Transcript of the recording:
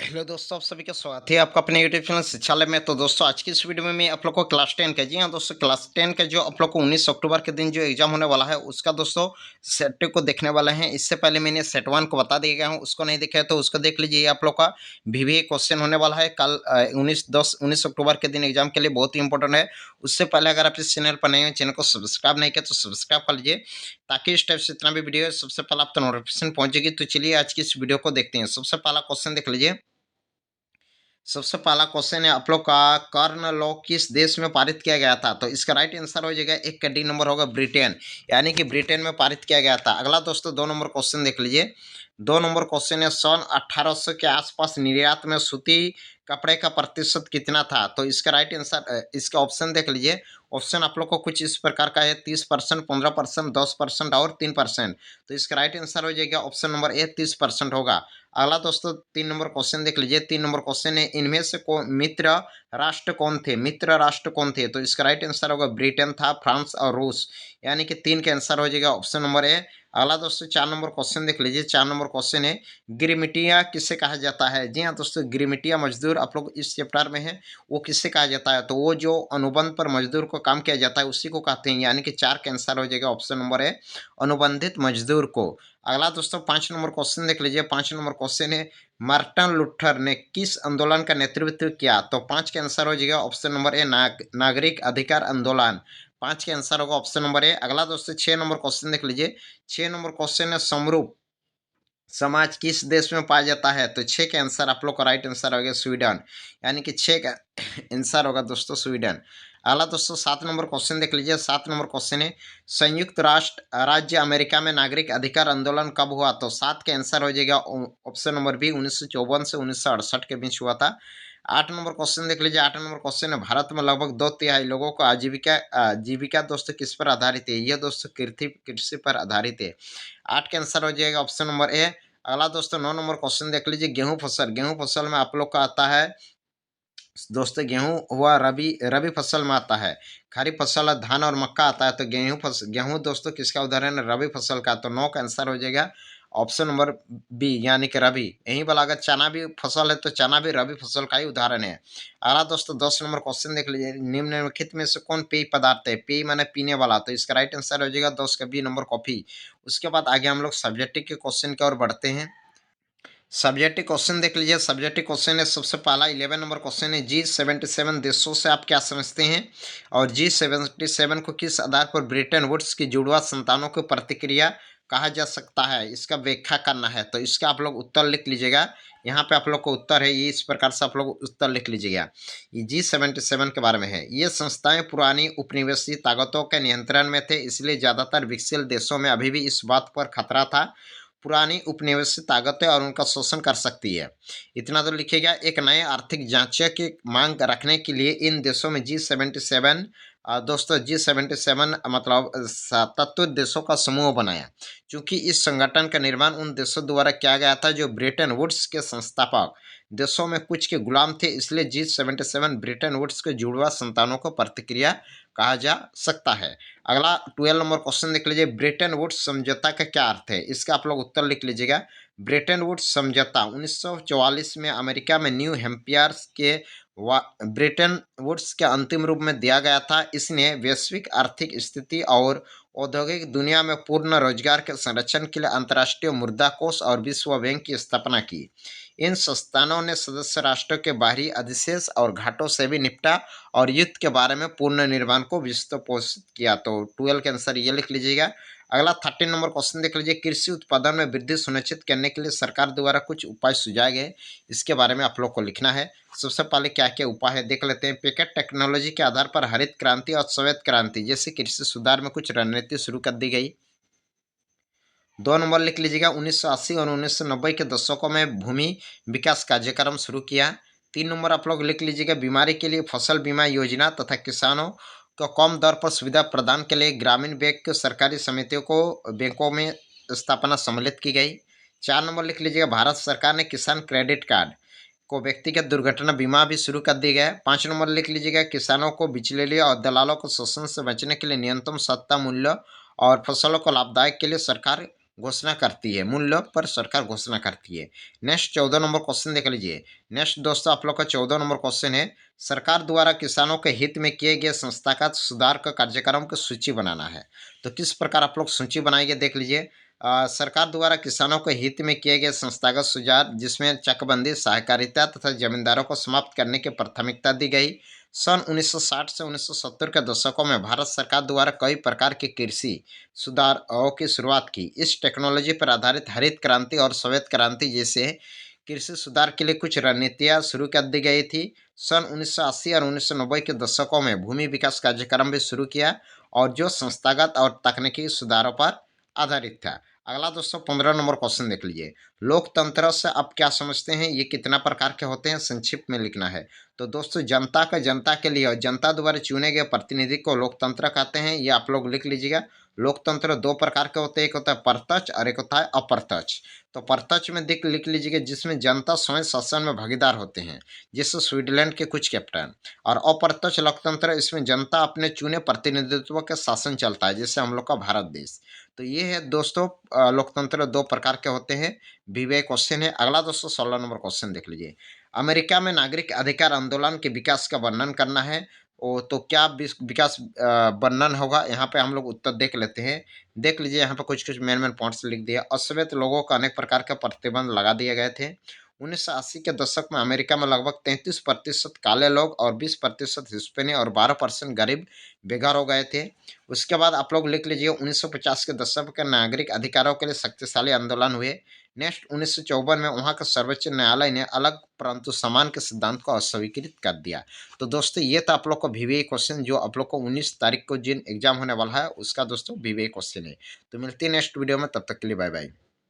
Hello दोस्तों, आप सभी का स्वागत है आपका अपने यूट्यूब चैनल शिक्षालय में। तो दोस्तों, आज की इस वीडियो में मैं आप लोग को क्लास 10 का, जी हाँ दोस्तों, क्लास 10 का जो आप लोग को 19 अक्टूबर के दिन जो एग्जाम होने वाला है उसका दोस्तों सेट 2 को देखने वाले हैं। इससे पहले मैंने सेट 1 को बता दिया गया हूँ, उसको नहीं देखा है तो उसको देख लीजिए। ये आप लोग का वीवीए क्वेश्चन होने वाला है कल 19 अक्टूबर के दिन एग्जाम के लिए, बहुत ही इंपॉर्टेंट है। उससे पहले अगर आप इस चैनल पर नए हैं, चैनल को सब्सक्राइब नहीं किया तो सब्सक्राइब कर लीजिए, ताकि इस टाइप से जितना भी वीडियो है सबसे पहले आप तक नोटिफिकेशन पहुंचेगी। तो चलिए आज की इस वीडियो को देखते हैं। सबसे पहला क्वेश्चन देख लीजिए। सबसे पहला क्वेश्चन है आप लोग का, कर्ण लॉ किस देश में पारित किया गया था? तो इसका राइट आंसर हो जाएगा एक का डी नंबर होगा ब्रिटेन, यानी कि ब्रिटेन में पारित किया गया था। अगला दोस्तों 2 नंबर क्वेश्चन देख लीजिए। 2 नंबर क्वेश्चन है, सन 1800 के आसपास निर्यात में सूती कपड़े का प्रतिशत कितना था? तो इसका राइट आंसर, इसका ऑप्शन देख लीजिए। ऑप्शन आप लोग को कुछ इस प्रकार का है, 30%, 15%, 10% और 3%। तो इसका राइट आंसर हो जाएगा ऑप्शन नंबर ए, 30% होगा। अगला दोस्तों 3 नंबर क्वेश्चन देख लीजिए। 3 नंबर क्वेश्चन है, इनमें से मित्र राष्ट्र कौन थे? मित्र राष्ट्र कौन थे? तो इसका राइट आंसर होगा ब्रिटेन था, फ्रांस और रूस, यानी कि 3 का आंसर हो जाएगा ऑप्शन नंबर ए। अगला दोस्तों 4 नंबर क्वेश्चन देख लीजिए। 4 नंबर क्वेश्चन है, गिरमिटिया किसे कहा जाता है? जी हाँ दोस्तों, गिरमिटिया मजदूर आप लोग इस चैप्टर में है, वो किससे कहा जाता है? तो वो जो अनुबंध पर मजदूर को काम किया जाता है उसी को कहते हैं, यानी कि 4 का आंसर हो जाएगा ऑप्शन नंबर ए, अनुबंधित मजदूर को। अगला दोस्तों 5 नंबर क्वेश्चन देख लीजिए। 5 नंबर क्वेश्चन है, मार्टिन लूथर ने किस आंदोलन का नेतृत्व किया? तो 5 का आंसर हो जाएगा ऑप्शन नंबर ए, नागरिक अधिकार आंदोलन। 5 का आंसर होगा ऑप्शन नंबर ए। अगला दोस्तों 6 नंबर क्वेश्चन देख लीजिए। 6 नंबर क्वेश्चन है, समरूप समाज किस देश में पाया जाता है? तो 6 का आंसर आप लोग का राइट आंसर हो गया स्वीडन, यानी कि 6 का आंसर होगा दोस्तों स्वीडन। अगला दोस्तों 7 नंबर क्वेश्चन देख लीजिए। 7 नंबर क्वेश्चन है, संयुक्त राष्ट्र राज्य अमेरिका में नागरिक अधिकार आंदोलन कब हुआ? तो 7 का आंसर हो जाएगा ऑप्शन नंबर बी, 1954 से 1968 के बीच हुआ था। 8 नंबर क्वेश्चन देख लीजिए। 8 नंबर क्वेश्चन है, भारत में लगभग 2/3 लोगों को जीविका दोस्तों किस पर आधारित है? यह दोस्तों कृषि कृषि पर आधारित है। 8 का आंसर हो जाएगा ऑप्शन नंबर ए। अगला दोस्तों 9 नंबर क्वेश्चन देख लीजिए। गेहूं फसल, गेहूं फसल में आप लोग का आता है दोस्तों, गेहूं हुआ रबी रबी फसल में आता है। खरीफ फसल है, धान और मक्का आता है। तो गेहूं दोस्तों किसका उदाहरण है? रबी फसल का। तो 9 का आंसर हो जाएगा ऑप्शन नंबर बी, यानी कि रबी। यही वाला अगर चना भी फसल है तो चना भी रबी फसल का ही उदाहरण है। अगला दोस्तों 10 नंबर क्वेश्चन देख लीजिए। निम्नलिखित में से कौन पेय पदार्थ है? पेय माने पीने वाला। तो इसका राइट आंसर हो जाएगा 10 का बी नंबर, कॉफी। उसके बाद आगे हम लोग सब्जेक्टिव के क्वेश्चन की ओर बढ़ते हैं। सब्जेक्टिव क्वेश्चन देख लीजिए। सब्जेक्टिव क्वेश्चन है, सबसे पहला 11 नंबर क्वेश्चन है, G77 देशों से आप क्या समझते हैं? और G77 को किस आधार पर ब्रिटेन वुड्स की जुड़वा संतानों की प्रतिक्रिया कहा जा सकता है? इसका व्याख्या करना है, तो इसका आप लोग उत्तर लिख लीजिएगा। यहाँ पे आप लोग को उत्तर है, ये इस प्रकार से आप लोग उत्तर लिख लीजिएगा। ये G77 के बारे में है। ये संस्थाएं पुरानी उपनिवेशी ताकतों के नियंत्रण में थे, इसलिए ज्यादातर विकसित देशों में अभी भी इस बात पर खतरा था पुरानी उपनिवेशी ताकतें और उनका शोषण कर सकती है। इतना तो लिखिएगा। एक नए आर्थिक ढांचे की मांग रखने के लिए इन देशों में G77 दोस्तों G77 मतलब 77 देशों का समूह बनाया, क्योंकि इस संगठन का निर्माण उन देशों द्वारा किया गया था जो ब्रिटेन वुड्स के संस्थापक देशों में कुछ के गुलाम थे, इसलिए G77 ब्रिटेन वुड्स के जुड़वा संतानों को प्रतिक्रिया कहा जा सकता है। अगला 12 नंबर क्वेश्चन देख लीजिए। ब्रेटन वुड्स समझौता का क्या अर्थ है? इसका आप लोग उत्तर लिख लीजिएगा। ब्रेटन वुड्स समझौता 1944 में अमेरिका में न्यू हैम्पियर के ब्रेटन वुड्स के अंतिम रूप में दिया गया था। इसने वैश्विक आर्थिक स्थिति और औद्योगिक दुनिया में पूर्ण रोजगार के संरक्षण के लिए अंतर्राष्ट्रीय मुद्रा कोष और विश्व बैंक की स्थापना की। इन संस्थानों ने सदस्य राष्ट्रों के बाहरी अधिशेष और घाटों से भी निपटा और युद्ध के बारे में पूर्ण निर्माण को विस्तृत पोषित किया। तो 12 के आंसर ये लिख लीजिएगा। अगला 13 नंबर क्वेश्चन देख लीजिए। कृषि उत्पादन में वृद्धि सुनिश्चित करने के लिए सरकार द्वारा कुछ उपाय सुझाए गए, इसके बारे में आप लोग को लिखना है। सबसे पहले क्या क्या उपाय है देख लेते हैं। पैकेट टेक्नोलॉजी के आधार पर हरित क्रांति और श्वेत क्रांति जैसे कृषि सुधार में कुछ रणनीति शुरू कर दी गई। 2 नंबर लिख लीजिएगा। 1980 और 1990 के दशकों में भूमि विकास कार्यक्रम शुरू किया। 3 नंबर आप लोग लिख लीजिएगा। बीमारी के लिए फसल बीमा योजना तथा किसानों को कम दर पर सुविधा प्रदान के लिए ग्रामीण बैंक सरकारी समितियों को बैंकों में स्थापना सम्मिलित की गई। 4 नंबर लिख लीजिएगा। भारत सरकार ने किसान क्रेडिट कार्ड को व्यक्तिगत दुर्घटना बीमा भी शुरू कर दी गया है। 5 नंबर लिख लीजिएगा। किसानों को बिचौलियों और दलालों को शोषण से बचने के लिए न्यूनतम सत्ता मूल्य और फसलों को लाभदायक के लिए सरकार घोषणा करती है, मूल्यों पर सरकार घोषणा करती है। नेक्स्ट 14 नंबर क्वेश्चन देख लीजिए। नेक्स्ट दोस्तों आप लोग का 14 नंबर क्वेश्चन है, सरकार द्वारा किसानों के हित में किए गए संस्थागत सुधार का कार्यक्रम की सूची बनाना है। तो किस प्रकार आप लोग सूची बनाएंगे देख लीजिए। सरकार द्वारा किसानों के हित में किए गए संस्थागत सुधार जिसमें चकबंदी, सहकारिता तथा जमींदारों को समाप्त करने की प्राथमिकता दी गई। सन 1960 से 1970 के दशकों में भारत सरकार द्वारा कई प्रकार के कृषि सुधारों की शुरुआत की। इस टेक्नोलॉजी पर आधारित हरित क्रांति और श्वेत क्रांति जैसे कृषि सुधार के लिए कुछ रणनीतियाँ शुरू कर दी गई थी। सन 1980 और 1990 के दशकों में भूमि विकास कार्यक्रम भी शुरू किया और जो संस्थागत और तकनीकी सुधारों पर आधारित था। अगला दोस्तों 15 नंबर क्वेश्चन देख लीजिए। लोकतंत्र से आप क्या समझते हैं, ये कितना प्रकार के होते हैं, संक्षिप्त में लिखना है। तो दोस्तों जनता का जनता के लिए और जनता द्वारा चुने गए प्रतिनिधि को लोकतंत्र कहते हैं, ये आप लोग लिख लीजिएगा। लोकतंत्र दो प्रकार के होते हैं, एक होता है प्रत्यक्ष और एक होता है अप्रत्यक्ष। तो प्रत्यक्ष में दिख लिख लीजिएगा जिसमें जनता स्वयं शासन में भागीदार होते हैं, जैसे स्विट्जरलैंड के कुछ कैप्टन। और अप्रत्यक्ष लोकतंत्र, इसमें जनता अपने चुने प्रतिनिधित्व के शासन चलता है, जैसे हम लोग का भारत देश। तो ये है दोस्तों लोकतंत्र दो प्रकार के होते हैं। विवेक क्वेश्चन है। अगला दोस्तों 16 नंबर क्वेश्चन देख लीजिए। अमेरिका में नागरिक अधिकार आंदोलन के विकास का वर्णन करना है। ओ तो क्या विकास वर्णन होगा, यहाँ पे हम लोग उत्तर देख लेते हैं। देख लीजिए यहाँ पे कुछ कुछ मेन मेन पॉइंट्स लिख दिया। अश्वेत लोगों को अनेक प्रकार के प्रतिबंध लगा दिए गए थे। 1980 के दशक में अमेरिका में लगभग 33% काले लोग और 20% हिस्पैनिक और 12% गरीब बेघर हो गए थे। उसके बाद आप लोग लिख लीजिए 1950 के दशक के नागरिक अधिकारों के लिए शक्तिशाली आंदोलन हुए। नेक्स्ट 1954 में वहाँ का सर्वोच्च न्यायालय ने अलग परंतु समान के सिद्धांत को अस्वीकृत कर दिया। तो दोस्तों ये था आप लोग को वीवीए क्वेश्चन, जो आप लोग को 19 तारीख को जिन एग्जाम होने वाला है उसका दोस्तों वीवीए क्वेश्चन है। तो मिलती है नेक्स्ट वीडियो में, तब तक के लिए बाय बाय।